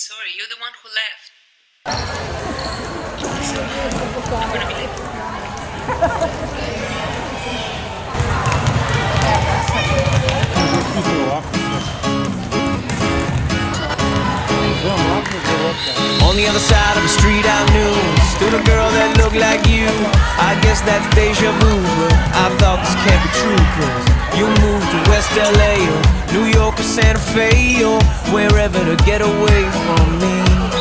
sorry. You're the one who left. So, I'm gonna be late. On the other side of the street I knew stood a girl that looked like you. I guess that's deja vu, but I thought this can't be true. Cause you moved to West LA or New York or Santa Fe or wherever to get away from me.